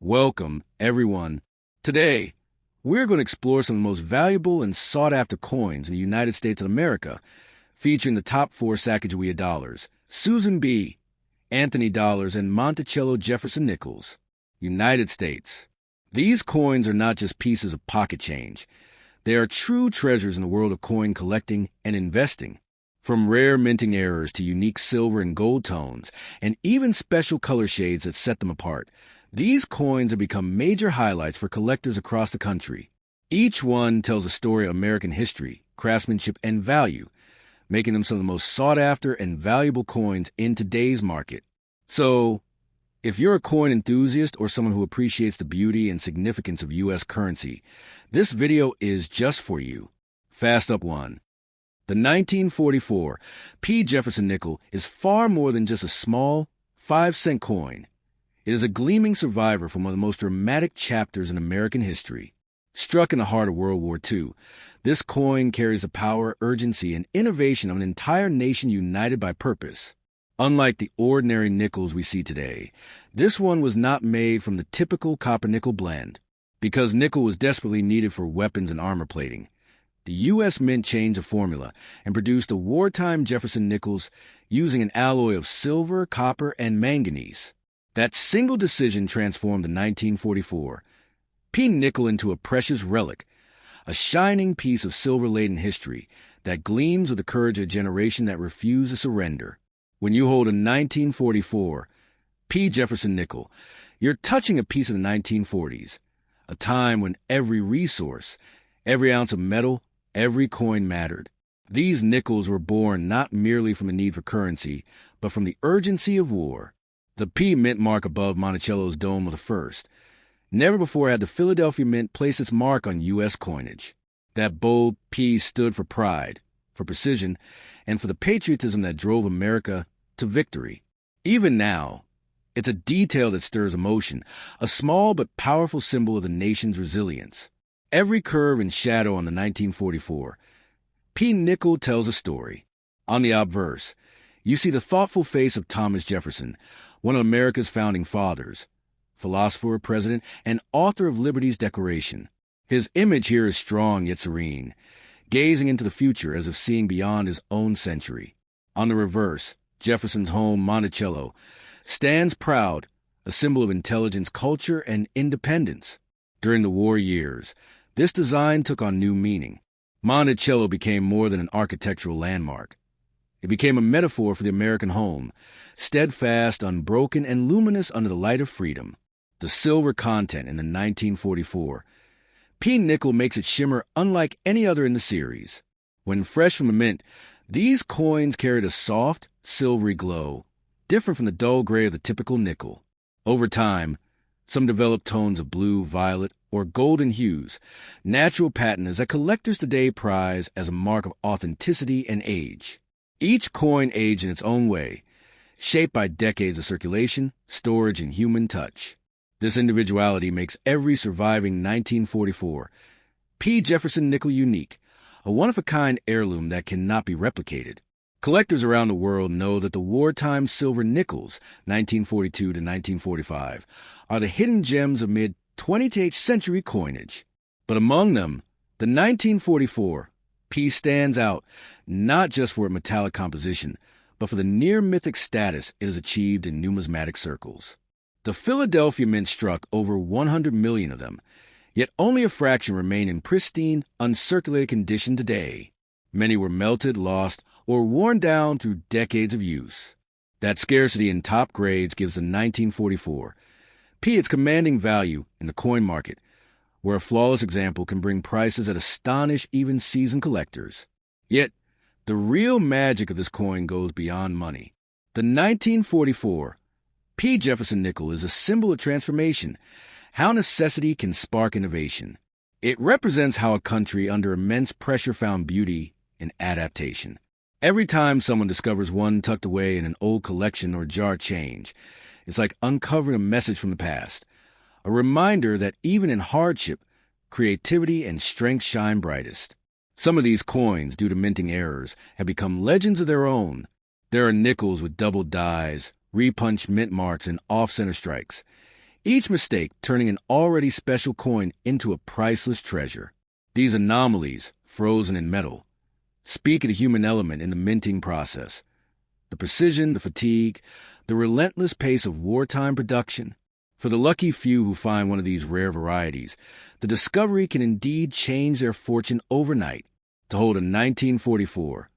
Welcome, everyone. Today, we're going to explore some of the most valuable and sought-after coins in the United States of America, featuring the top 4 Sacagawea dollars, Susan B., Anthony dollars, and Monticello Jefferson nickels. United States. These coins are not just pieces of pocket change. They are true treasures in the world of coin collecting and investing. From rare minting errors to unique silver and gold tones, and even special color shades that set them apart, these coins have become major highlights for collectors across the country. Each one tells a story of American history, craftsmanship, and value, making them some of the most sought-after and valuable coins in today's market. So, if you're a coin enthusiast or someone who appreciates the beauty and significance of U.S. currency, this video is just for you. Fast up one. The 1944 P. Jefferson nickel is far more than just a small 5-cent coin. It is a gleaming survivor from one of the most dramatic chapters in American history. Struck in the heart of World War II, this coin carries the power, urgency, and innovation of an entire nation united by purpose. Unlike the ordinary nickels we see today, this one was not made from the typical copper-nickel blend. Because nickel was desperately needed for weapons and armor plating, the U.S. Mint changed the formula and produced the wartime Jefferson nickels using an alloy of silver, copper, and manganese. That single decision transformed the 1944 P nickel into a precious relic, a shining piece of silver-laden history that gleams with the courage of a generation that refused to surrender. When you hold a 1944 P. Jefferson nickel, you're touching a piece of the 1940s, a time when every resource, every ounce of metal, every coin mattered. These nickels were born not merely from the need for currency, but from the urgency of war. The P mint mark above Monticello's dome was the first. Never before had the Philadelphia Mint placed its mark on U.S. coinage. That bold P stood for pride, for precision, and for the patriotism that drove America to victory. Even now, it's a detail that stirs emotion, a small but powerful symbol of the nation's resilience. Every curve and shadow on the 1944 P nickel tells a story. On the obverse, you see the thoughtful face of Thomas Jefferson, one of America's founding fathers, philosopher, president, and author of Liberty's Declaration. His image here is strong yet serene, gazing into the future as if seeing beyond his own century. On the reverse, Jefferson's home, Monticello, stands proud, a symbol of intelligence, culture, and independence. During the war years, this design took on new meaning. Monticello became more than an architectural landmark. It became a metaphor for the American home, steadfast, unbroken, and luminous under the light of freedom. The silver content in the 1944 P nickel makes it shimmer unlike any other in the series. When fresh from the mint, these coins carried a soft, silvery glow, different from the dull gray of the typical nickel. Over time, some developed tones of blue, violet, or golden hues, natural patinas that collectors today prize as a mark of authenticity and age. Each coin aged in its own way, shaped by decades of circulation, storage, and human touch. This individuality makes every surviving 1944 P. Jefferson nickel unique, a one-of-a-kind heirloom that cannot be replicated. Collectors around the world know that the wartime silver nickels, 1942 to 1945, are the hidden gems of mid-20th century coinage. But among them, the 1944 P stands out not just for its metallic composition, but for the near-mythic status it has achieved in numismatic circles. The Philadelphia Mint struck over 100 million of them, yet only a fraction remain in pristine, uncirculated condition today. Many were melted, lost, or worn down through decades of use. That scarcity in top grades gives the 1944 P its commanding value in the coin market, where a flawless example can bring prices that astonish even seasoned collectors. Yet, the real magic of this coin goes beyond money. The 1944 P. Jefferson nickel is a symbol of transformation, how necessity can spark innovation. It represents how a country under immense pressure found beauty in adaptation. Every time someone discovers one tucked away in an old collection or jar change, it's like uncovering a message from the past, a reminder that even in hardship, creativity and strength shine brightest. Some of these coins, due to minting errors, have become legends of their own. There are nickels with double dies, repunched mint marks, and off-center strikes. each mistake turning an already special coin into a priceless treasure. These anomalies, frozen in metal, speak of the human element in the minting process. The precision, the fatigue, the relentless pace of wartime production. For the lucky few who find one of these rare varieties, the discovery can indeed change their fortune overnight. To hold a 1944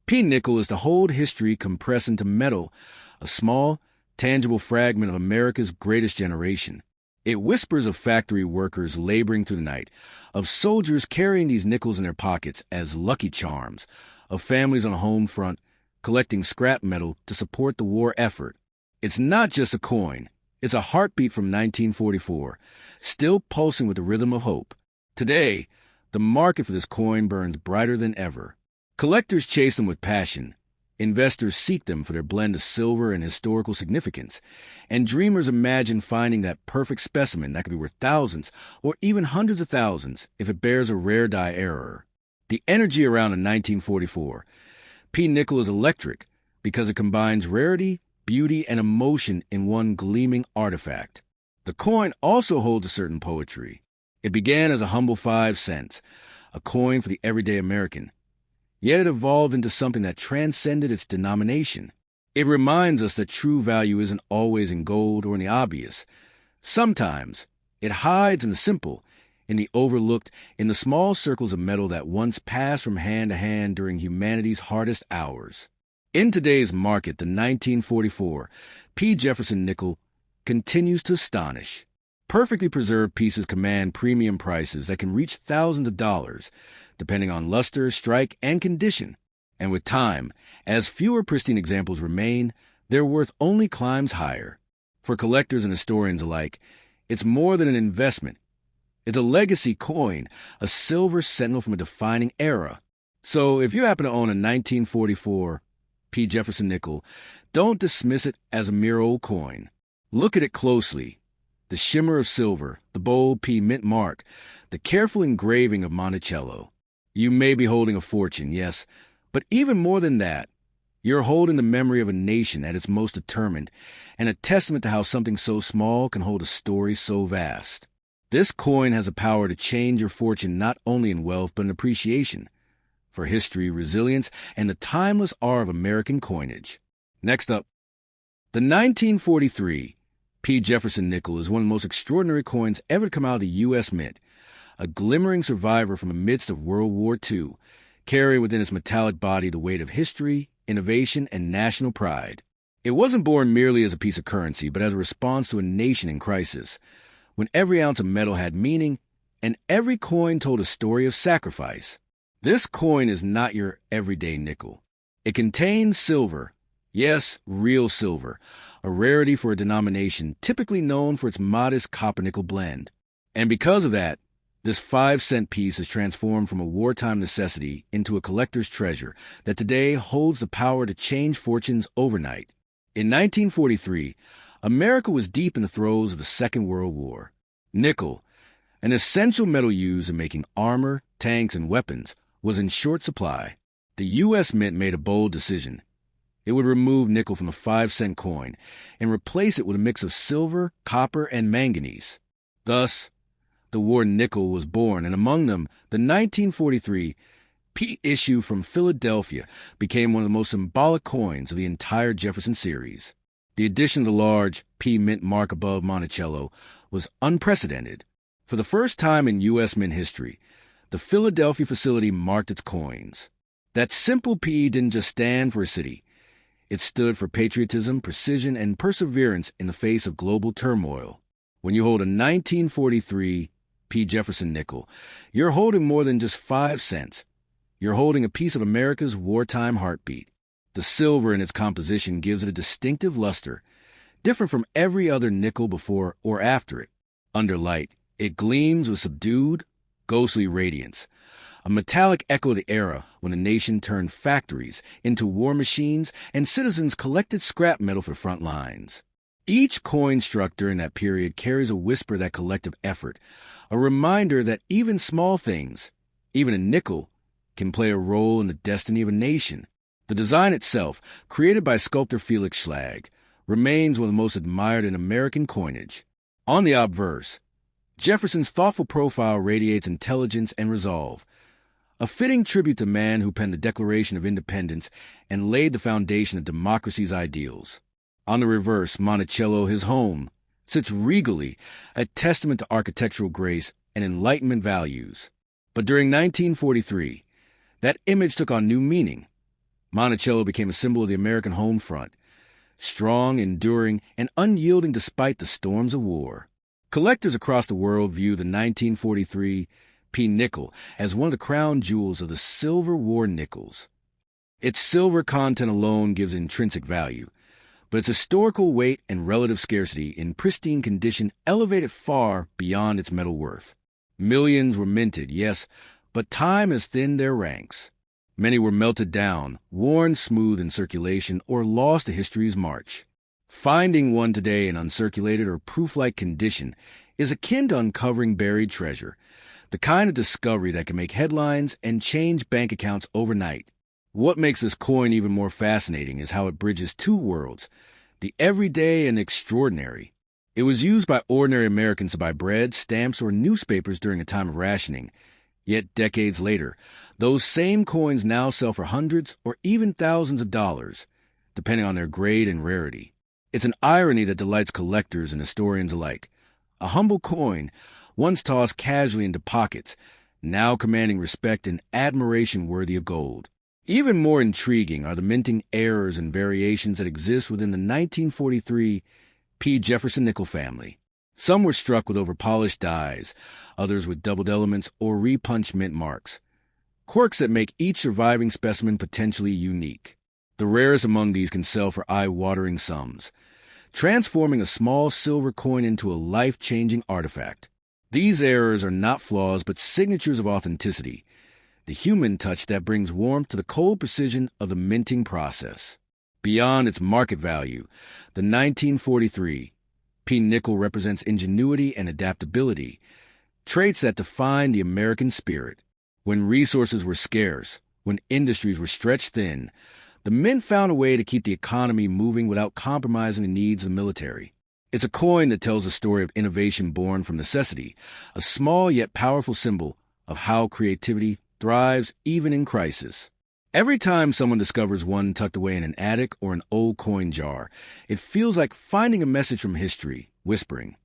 P-nickel is to hold history compressed into metal, a small, tangible fragment of America's greatest generation. It whispers of factory workers laboring through the night, of soldiers carrying these nickels in their pockets as lucky charms, of families on the home front collecting scrap metal to support the war effort. It's not just a coin. It's a heartbeat from 1944, still pulsing with the rhythm of hope. Today, the market for this coin burns brighter than ever. Collectors chase them with passion. Investors seek them for their blend of silver and historical significance. And dreamers imagine finding that perfect specimen that could be worth thousands or even hundreds of thousands if it bears a rare die error. The energy around a 1944 P-nickel is electric because it combines rarity, beauty, and emotion in one gleaming artifact. The coin also holds a certain poetry. It began as a humble 5 cents, a coin for the everyday American. Yet it evolved into something that transcended its denomination. It reminds us that true value isn't always in gold or in the obvious. Sometimes it hides in the simple, in the overlooked, in the small circles of metal that once passed from hand to hand during humanity's hardest hours. In today's market, the 1944 P. Jefferson nickel continues to astonish. Perfectly preserved pieces command premium prices that can reach thousands of dollars, depending on luster, strike, and condition. And with time, as fewer pristine examples remain, their worth only climbs higher. For collectors and historians alike, it's more than an investment. It's a legacy coin, a silver sentinel from a defining era. So if you happen to own a 1944 P. Jefferson nickel, don't dismiss it as a mere old coin. Look at it closely. The shimmer of silver, the bold P mint mark, the careful engraving of Monticello. You may be holding a fortune, yes, but even more than that, you're holding the memory of a nation at its most determined, and a testament to how something so small can hold a story so vast. This coin has a power to change your fortune not only in wealth but in appreciation for history, resilience, and the timeless awe of American coinage. Next up, the 1943 P. Jefferson nickel is one of the most extraordinary coins ever to come out of the U.S. Mint, a glimmering survivor from the midst of World War II, carrying within its metallic body the weight of history, innovation, and national pride. It wasn't born merely as a piece of currency, but as a response to a nation in crisis, when every ounce of metal had meaning, and every coin told a story of sacrifice. This coin is not your everyday nickel. It contains silver, yes, real silver, a rarity for a denomination typically known for its modest copper-nickel blend. And because of that, this 5-cent piece is transformed from a wartime necessity into a collector's treasure that today holds the power to change fortunes overnight. In 1943, America was deep in the throes of the Second World War. Nickel, an essential metal used in making armor, tanks, and weapons, was in short supply. The U.S. Mint made a bold decision. It would remove nickel from the 5-cent coin and replace it with a mix of silver, copper, and manganese. Thus, the war nickel was born, and among them, the 1943 P issue from Philadelphia became one of the most symbolic coins of the entire Jefferson series. The addition of the large P mint mark above Monticello was unprecedented. For the first time in U.S. Mint history, the Philadelphia facility marked its coins. That simple P didn't just stand for a city. It stood for patriotism, precision, and perseverance in the face of global turmoil. When you hold a 1943 P. Jefferson nickel, you're holding more than just 5 cents. You're holding a piece of America's wartime heartbeat. The silver in its composition gives it a distinctive luster, different from every other nickel before or after it. Under light, it gleams with subdued, ghostly radiance, a metallic echo of the era when the nation turned factories into war machines and citizens collected scrap metal for front lines. Each coin struck during that period carries a whisper of that collective effort, a reminder that even small things, even a nickel, can play a role in the destiny of a nation. The design itself, created by sculptor Felix Schlag, remains one of the most admired in American coinage. On the obverse, Jefferson's thoughtful profile radiates intelligence and resolve, a fitting tribute to the man who penned the Declaration of Independence and laid the foundation of democracy's ideals. On the reverse, Monticello, his home, sits regally, a testament to architectural grace and Enlightenment values. But during 1943, that image took on new meaning. Monticello became a symbol of the American home front, strong, enduring, and unyielding despite the storms of war. Collectors across the world view the 1943 P nickel as one of the crown jewels of the Silver War nickels. Its silver content alone gives intrinsic value, but its historical weight and relative scarcity in pristine condition elevate it far beyond its metal worth. Millions were minted, yes, but time has thinned their ranks. Many were melted down, worn smooth in circulation, or lost to history's march. Finding one today in uncirculated or proof-like condition is akin to uncovering buried treasure, the kind of discovery that can make headlines and change bank accounts overnight. What makes this coin even more fascinating is how it bridges two worlds, the everyday and extraordinary. It was used by ordinary Americans to buy bread, stamps, or newspapers during a time of rationing. Yet decades later, those same coins now sell for hundreds or even thousands of dollars, depending on their grade and rarity. It's an irony that delights collectors and historians alike. A humble coin, once tossed casually into pockets, now commanding respect and admiration worthy of gold. Even more intriguing are the minting errors and variations that exist within the 1943 P. Jefferson nickel family. Some were struck with overpolished dies, others with doubled elements or repunched mint marks, quirks that make each surviving specimen potentially unique. The rarest among these can sell for eye-watering sums, transforming a small silver coin into a life-changing artifact. These errors are not flaws but signatures of authenticity, the human touch that brings warmth to the cold precision of the minting process. Beyond its market value, the 1943 P nickel represents ingenuity and adaptability, traits that define the American spirit. When resources were scarce, when industries were stretched thin, the mint found a way to keep the economy moving without compromising the needs of the military. It's a coin that tells a story of innovation born from necessity, a small yet powerful symbol of how creativity thrives even in crisis. Every time someone discovers one tucked away in an attic or an old coin jar, it feels like finding a message from history, whispering,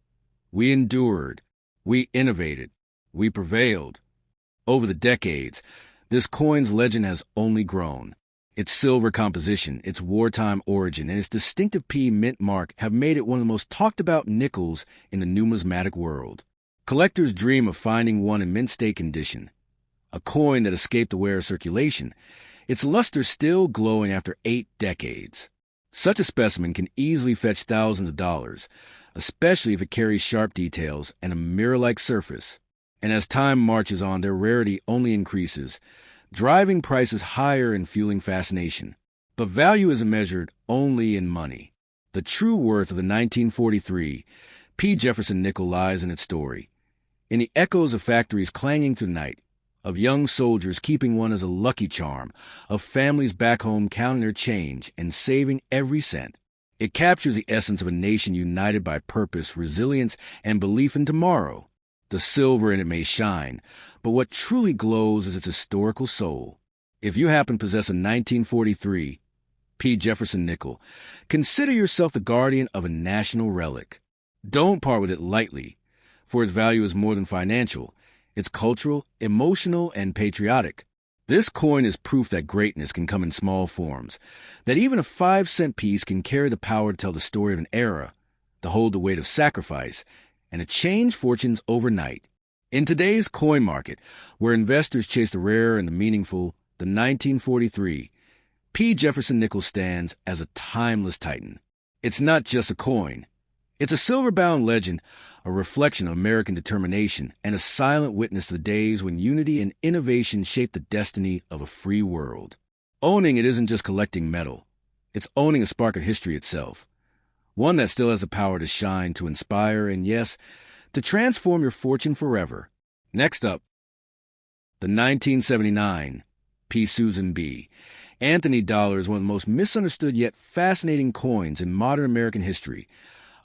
"We endured, we innovated, we prevailed." Over the decades, this coin's legend has only grown. Its silver composition, its wartime origin, and its distinctive P mint mark have made it one of the most talked-about nickels in the numismatic world. Collectors dream of finding one in mint state condition, a coin that escaped the wearer's circulation, its luster still glowing after 8 decades. Such a specimen can easily fetch thousands of dollars, especially if it carries sharp details and a mirror-like surface. And as time marches on, their rarity only increases, driving prices higher and fueling fascination. But value isn't measured only in money. The true worth of the 1943 P. Jefferson nickel lies in its story, in the echoes of factories clanging through the night, of young soldiers keeping one as a lucky charm, of families back home counting their change and saving every cent. It captures the essence of a nation united by purpose, resilience, and belief in tomorrow. The silver in it may shine, but what truly glows is its historical soul. If you happen to possess a 1943 P. Jefferson nickel, consider yourself the guardian of a national relic. Don't part with it lightly, for its value is more than financial. It's cultural, emotional, and patriotic. This coin is proof that greatness can come in small forms, that even a 5-cent piece can carry the power to tell the story of an era, to hold the weight of sacrifice, and to change fortunes overnight. In today's coin market, where investors chase the rare and the meaningful, the 1943 P. Jefferson nickel stands as a timeless titan. It's not just a coin. It's a silver-bound legend, a reflection of American determination, and a silent witness to the days when unity and innovation shaped the destiny of a free world. Owning it isn't just collecting metal. It's owning a spark of history itself, one that still has the power to shine, to inspire, and yes, to transform your fortune forever. Next up, the 1979 P. Susan B. Anthony Dollar is one of the most misunderstood yet fascinating coins in modern American history,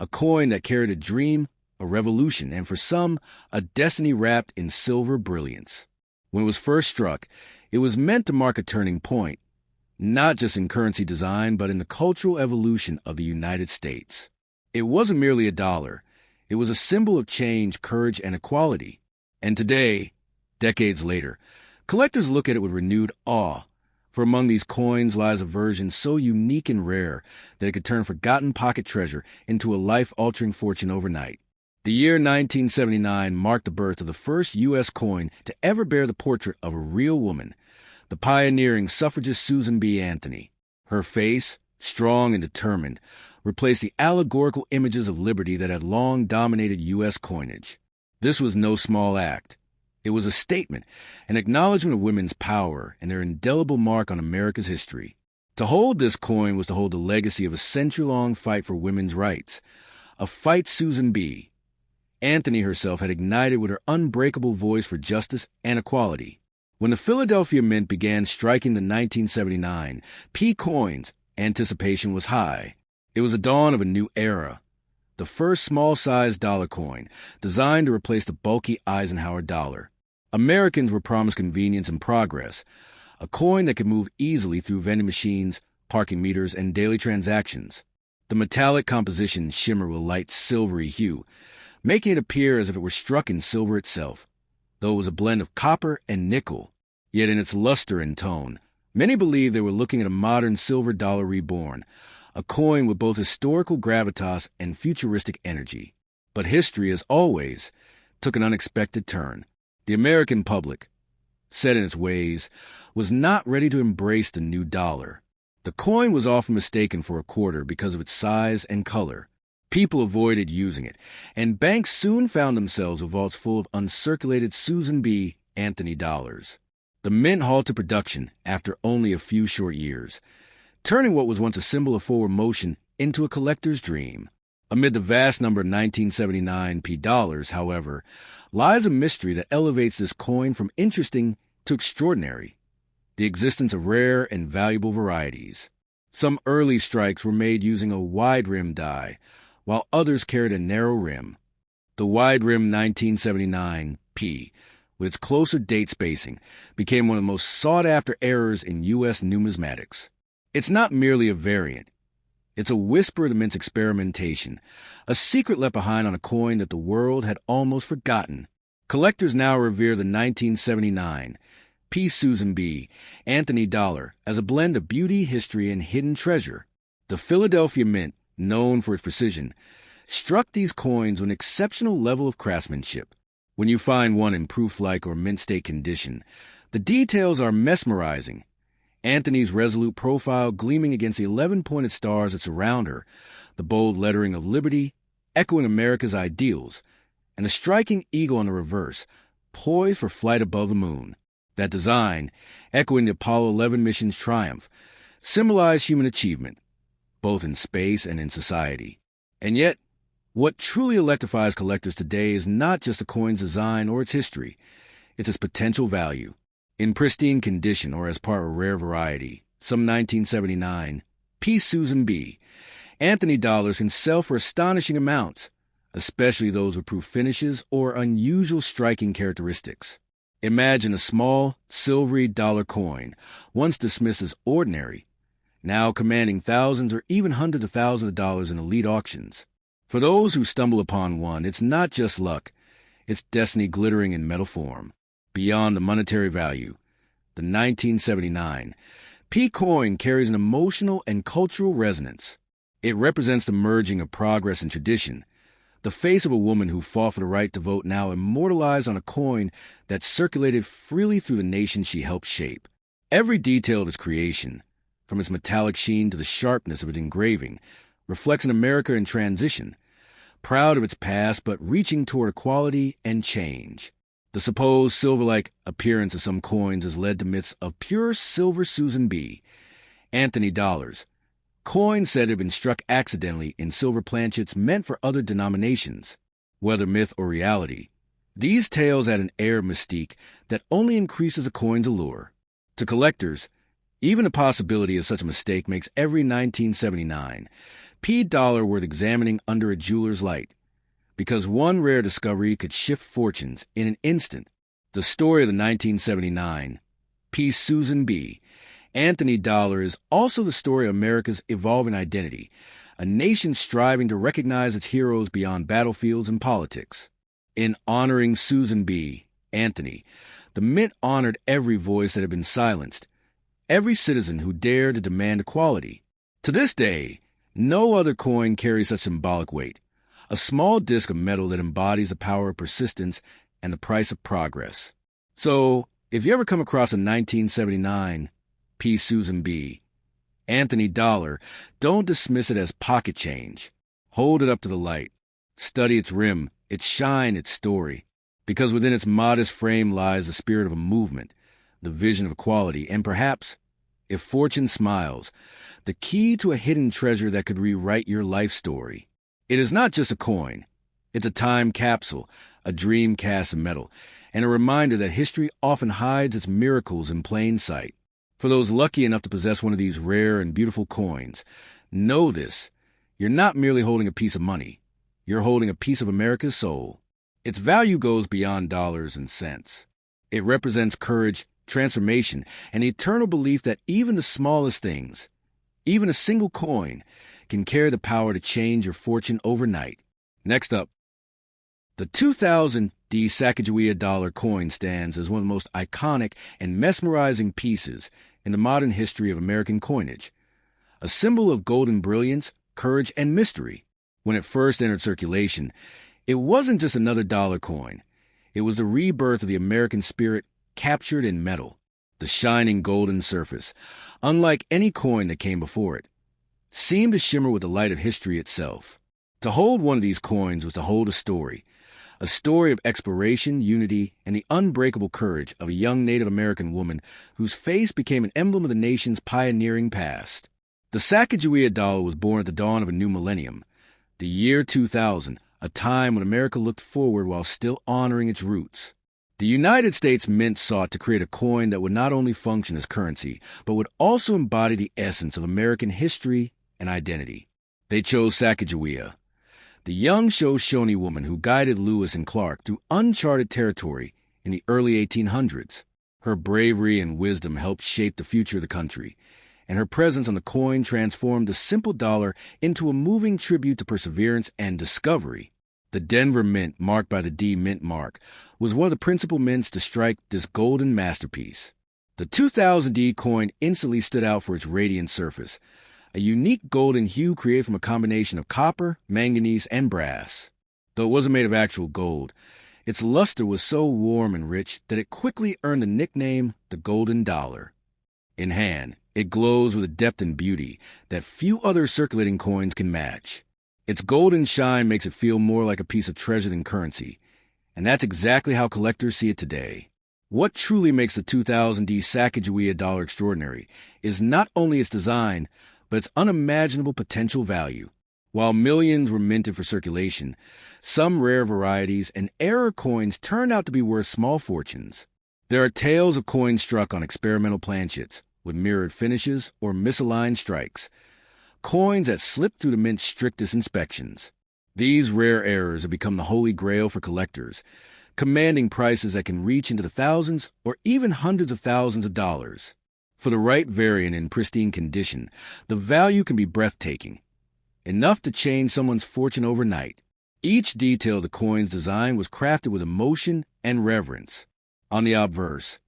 a coin that carried a dream, a revolution, and for some, a destiny wrapped in silver brilliance. When it was first struck, it was meant to mark a turning point, not just in currency design, but in the cultural evolution of the United States. It wasn't merely a dollar. It was a symbol of change, courage, and equality. And today, decades later, collectors look at it with renewed awe, for among these coins lies a version so unique and rare that it could turn forgotten pocket treasure into a life-altering fortune overnight. The year 1979 marked the birth of the first U.S. coin to ever bear the portrait of a real woman, the pioneering suffragist Susan B. Anthony. Her face, strong and determined, replaced the allegorical images of liberty that had long dominated U.S. coinage. This was no small act. It was a statement, an acknowledgement of women's power and their indelible mark on America's history. To hold this coin was to hold the legacy of a century-long fight for women's rights, a fight Susan B. Anthony herself had ignited with her unbreakable voice for justice and equality. When the Philadelphia Mint began striking the 1979 P coins, anticipation was high. It was the dawn of a new era. The first small-sized dollar coin, designed to replace the bulky Eisenhower dollar. Americans were promised convenience and progress, a coin that could move easily through vending machines, parking meters, and daily transactions. The metallic composition shimmered with a light silvery hue, making it appear as if it were struck in silver itself, though it was a blend of copper and nickel. Yet in its luster and tone, many believed they were looking at a modern silver dollar reborn, a coin with both historical gravitas and futuristic energy. But history, as always, took an unexpected turn. The American public, set in its ways, was not ready to embrace the new dollar. The coin was often mistaken for a quarter because of its size and color. People avoided using it, and banks soon found themselves with vaults full of uncirculated Susan B. Anthony dollars. The mint halted production after only a few short years, turning what was once a symbol of forward motion into a collector's dream. Amid the vast number of 1979 P dollars, however, lies a mystery that elevates this coin from interesting to extraordinary: the existence of rare and valuable varieties. Some early strikes were made using a wide-rim die, while others carried a narrow rim. The wide-rim 1979 P, with its closer date spacing, became one of the most sought-after errors in U.S. numismatics. It's not merely a variant. It's a whisper of the mint's experimentation, a secret left behind on a coin that the world had almost forgotten. Collectors now revere the 1979 P. Susan B. Anthony dollar as a blend of beauty, history, and hidden treasure. The Philadelphia Mint, known for its precision, struck these coins with an exceptional level of craftsmanship. When you find one in proof-like or mint-state condition, the details are mesmerizing. Anthony's resolute profile gleaming against the 11-pointed stars that surround her, the bold lettering of liberty, echoing America's ideals, and a striking eagle on the reverse, poised for flight above the moon. That design, echoing the Apollo 11 mission's triumph, symbolized human achievement, both in space and in society. And yet, what truly electrifies collectors today is not just the coin's design or its history, it's its potential value. In pristine condition or as part of a rare variety, some 1979 P. Susan B. Anthony dollars can sell for astonishing amounts, especially those with proof finishes or unusual striking characteristics. Imagine a small, silvery dollar coin, once dismissed as ordinary, now commanding thousands or even hundreds of thousands of dollars in elite auctions. For those who stumble upon one, it's not just luck, it's destiny glittering in metal form. Beyond the monetary value, the 1979 P coin carries an emotional and cultural resonance. It represents the merging of progress and tradition, the face of a woman who fought for the right to vote now immortalized on a coin that circulated freely through the nation she helped shape. Every detail of its creation, from its metallic sheen to the sharpness of its engraving, reflects an America in transition, proud of its past but reaching toward equality and change. The supposed silver-like appearance of some coins has led to myths of pure silver Susan B. Anthony dollars. Coins said have been struck accidentally in silver planchets meant for other denominations. Whether myth or reality, these tales add an air of mystique that only increases a coin's allure. To collectors, even the possibility of such a mistake makes every 1979 P dollar worth examining under a jeweler's light. because one rare discovery could shift fortunes in an instant. The story of the 1979 piece Susan B. Anthony Dollar is also the story of America's evolving identity, a nation striving to recognize its heroes beyond battlefields and politics. In honoring Susan B. Anthony, the Mint honored every voice that had been silenced, every citizen who dared to demand equality. To this day, no other coin carries such symbolic weight, a small disc of metal that embodies the power of persistence and the price of progress. So, if you ever come across a 1979 piece Susan B. Anthony Dollar, don't dismiss it as pocket change. Hold it up to the light. Study its rim, its shine, its story, because within its modest frame lies the spirit of a movement, the vision of equality, and perhaps, if fortune smiles, the key to a hidden treasure that could rewrite your life story. It is not just a coin. It's a time capsule, a dream cast of metal, and a reminder that history often hides its miracles in plain sight. For those lucky enough to possess one of these rare and beautiful coins, know this: you're not merely holding a piece of money. You're holding a piece of America's soul. Its value goes beyond dollars and cents. It represents courage, transformation, and the eternal belief that even the smallest things, even a single coin, can carry the power to change your fortune overnight. Next up, the 2000 Sacagawea dollar coin stands as one of the most iconic and mesmerizing pieces in the modern history of American coinage, a symbol of golden brilliance, courage, and mystery. When it first entered circulation, it wasn't just another dollar coin. It was the rebirth of the American spirit captured in metal. The shining golden surface, unlike any coin that came before it, seemed to shimmer with the light of history itself. To hold one of these coins was to hold a story of exploration, unity, and the unbreakable courage of a young Native American woman whose face became an emblem of the nation's pioneering past. The Sacagawea dollar was born at the dawn of a new millennium, the year 2000, a time when America looked forward while still honoring its roots. The United States Mint sought to create a coin that would not only function as currency, but would also embody the essence of American history and identity. They chose Sacagawea, the young Shoshone woman who guided Lewis and Clark through uncharted territory in the early 1800s. Her bravery and wisdom helped shape the future of the country, and her presence on the coin transformed the simple dollar into a moving tribute to perseverance and discovery. The Denver Mint, marked by the D Mint mark, was one of the principal mints to strike this golden masterpiece. The 2000 D coin instantly stood out for its radiant surface, a unique golden hue created from a combination of copper, manganese, and brass. Though it wasn't made of actual gold, its luster was so warm and rich that it quickly earned the nickname the Golden Dollar. In hand, it glows with a depth and beauty that few other circulating coins can match. Its golden shine makes it feel more like a piece of treasure than currency, and that's exactly how collectors see it today. What truly makes the 2000 D Sacagawea dollar extraordinary is not only its design, but its unimaginable potential value. While millions were minted for circulation, some rare varieties and error coins turned out to be worth small fortunes. There are tales of coins struck on experimental planchets with mirrored finishes or misaligned strikes, coins that slipped through the mint's strictest inspections. These rare errors have become the holy grail for collectors, commanding prices that can reach into the thousands or even hundreds of thousands of dollars. For the right variant in pristine condition, the value can be breathtaking, enough to change someone's fortune overnight. Each detail of the coin's design was crafted with emotion and reverence. On the obverse,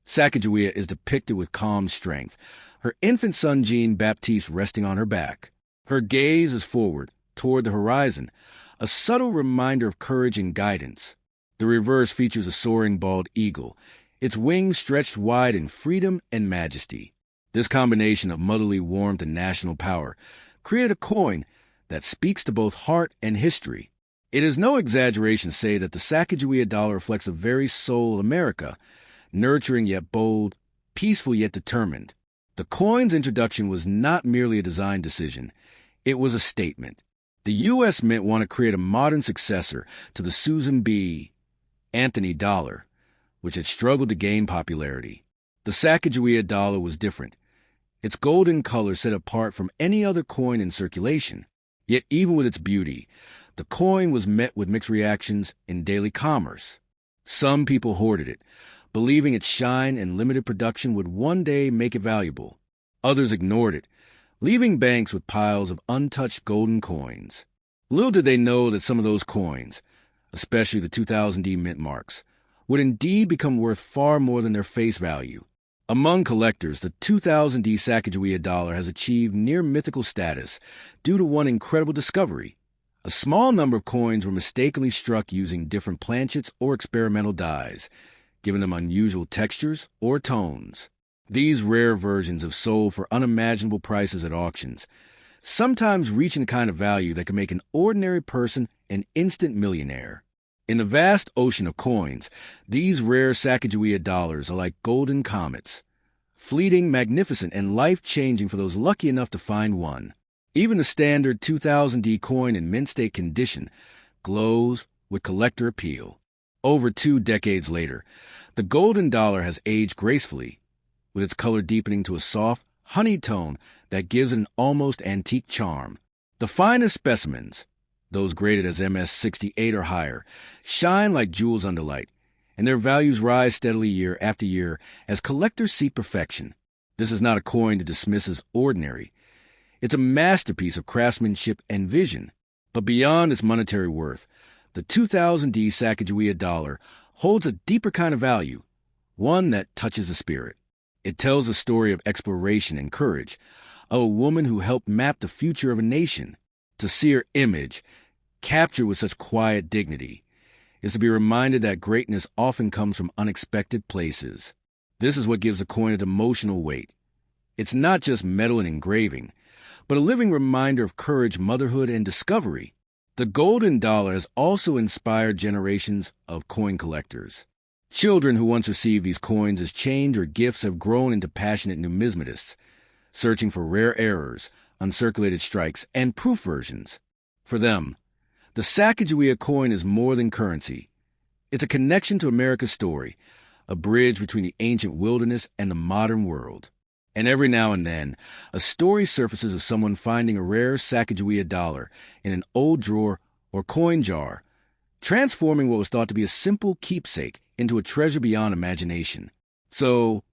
Sacagawea is depicted with calm strength, her infant son Jean-Baptiste resting on her back. Her gaze is forward, toward the horizon, a subtle reminder of courage and guidance. The reverse features a soaring bald eagle, its wings stretched wide in freedom and majesty. This combination of motherly warmth and national power created a coin that speaks to both heart and history. It is no exaggeration to say that the Sacagawea dollar reflects the very soul of America, nurturing yet bold, peaceful yet determined. The coin's introduction was not merely a design decision. It was a statement. The U.S. Mint wanted to create a modern successor to the Susan B. Anthony dollar, which had struggled to gain popularity. The Sacagawea dollar was different. Its golden color set it apart from any other coin in circulation. Yet even with its beauty, The coin was met with mixed reactions in daily commerce. Some people hoarded it, believing its shine and limited production would one day make it valuable. Others ignored it, leaving banks with piles of untouched golden coins. Little did they know that some of those coins, especially the 2000D mint marks, would indeed become worth far more than their face value. Among collectors, the 2000D Sacagawea dollar has achieved near mythical status due to one incredible discovery. A small number of coins were mistakenly struck using different planchets or experimental dyes, giving them unusual textures or tones. These rare versions have sold for unimaginable prices at auctions, sometimes reaching a kind of value that can make an ordinary person an instant millionaire. In the vast ocean of coins, these rare Sacagawea dollars are like golden comets, fleeting, magnificent, and life-changing for those lucky enough to find one. Even the standard 2000D coin in mint state condition glows with collector appeal. Over 2 decades later, the golden dollar has aged gracefully, with its color deepening to a soft, honeyed tone that gives it an almost antique charm. The finest specimens, those graded as MS-68 or higher, shine like jewels under light, and their values rise steadily year after year as collectors seek perfection. This is not a coin to dismiss as ordinary. It's a masterpiece of craftsmanship and vision. But beyond its monetary worth, the 2000D Sacagawea dollar holds a deeper kind of value, one that touches the spirit. It tells a story of exploration and courage, of a woman who helped map the future of a nation. To see her image, captured with such quiet dignity, is to be reminded that greatness often comes from unexpected places. This is what gives a coin an emotional weight. It's not just metal and engraving, but a living reminder of courage, motherhood, and discovery. The golden dollar has also inspired generations of coin collectors. Children who once received these coins as change or gifts have grown into passionate numismatists, searching for rare errors, uncirculated strikes, and proof versions. For them, the Sacagawea coin is more than currency. It's a connection to America's story, a bridge between the ancient wilderness and the modern world. And every now and then, a story surfaces of someone finding a rare Sacagawea dollar in an old drawer or coin jar, transforming what was thought to be a simple keepsake into a treasure beyond imagination. So,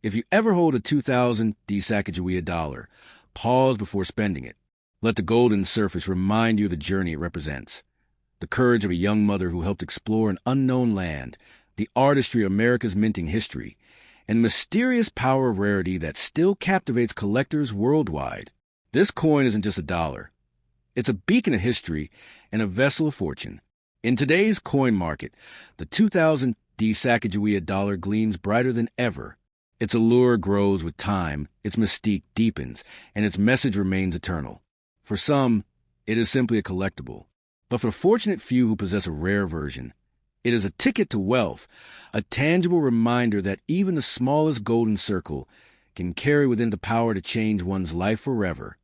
if you ever hold a 2000D Sacagawea dollar, pause before spending it. Let the golden surface remind you of the journey it represents. The courage of a young mother who helped explore an unknown land, the artistry of America's minting history, and the mysterious power of rarity that still captivates collectors worldwide. This coin isn't just a dollar. It's a beacon of history and a vessel of fortune. In today's coin market, the 2000D Sacagawea dollar gleams brighter than ever. Its allure grows with time, its mystique deepens, and its message remains eternal. For some, it is simply a collectible. But for the fortunate few who possess a rare version, it is a ticket to wealth, a tangible reminder that even the smallest golden circle can carry within it the power to change one's life forever.